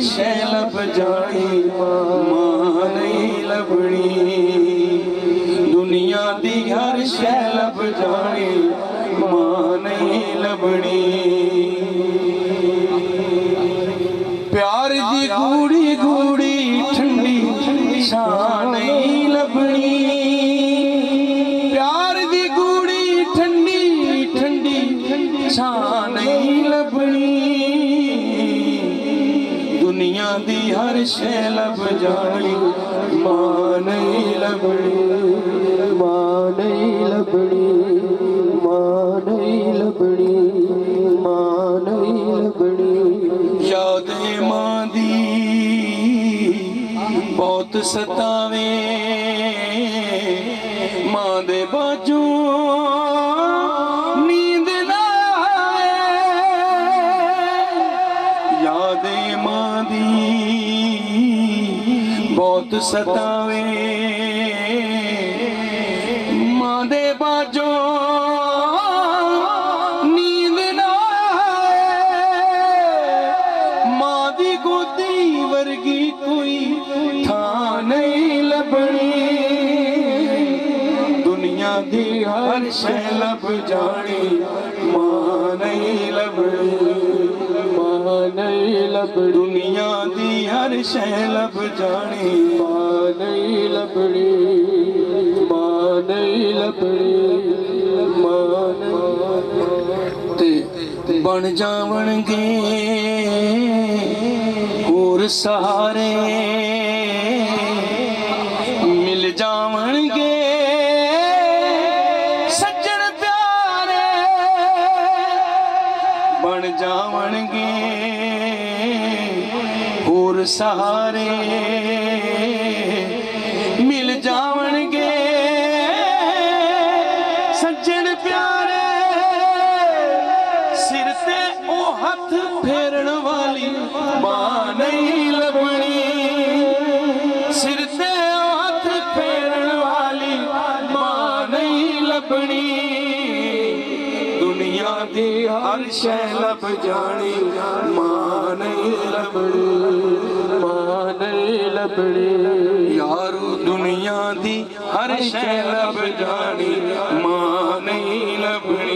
शै लब जानी मां नहीं लभनी। दुनिया दी हर शै लब जानी मां नहीं लभनी। प्यार दी गूड़ी गूड़ी ठंडी छां नहीं लभनी। प्यार दी गूड़ी ठंडी ठंडी छां नहीं लभनी। दुनिया दी हर शै लब जानी मां नहीं लभनी। मां नहीं लभनी मां नहीं लभनी मां नहीं लभनी। यादें मां दी बहुत सतावे मां दे बाजू नींद ना आवे। यादें मां दी बहुत सतावे मां दे बाजू नींद ना आवे। मां दी गोदी वर्गी कोई थां नहीं लभनी। दुनिया दी हर शै लब जानी मां नहीं लभनी। मां नहीं लभनी। दुनिया दी हर शै लब जानी मां नहीं लभनी। मां नहीं लभनी मां नहीं। ते बन जावणगे होर सहारे मिल जावणगे सज्जन प्यारे। बन जावणगे होर सहारे मिल जावणगे सज्जन प्यारे। सिर ते ओ हथ फेरन वाली मां नहीं लभनी। सिर ते ओ हथ फेरन वाली मां नहीं लभनी। दुनिया दी हर शै लब जानी मां नहीं लभनी। मां नहीं लभनी। यारो दुनिया दी हर शै लब जानी मां नहीं लभनी।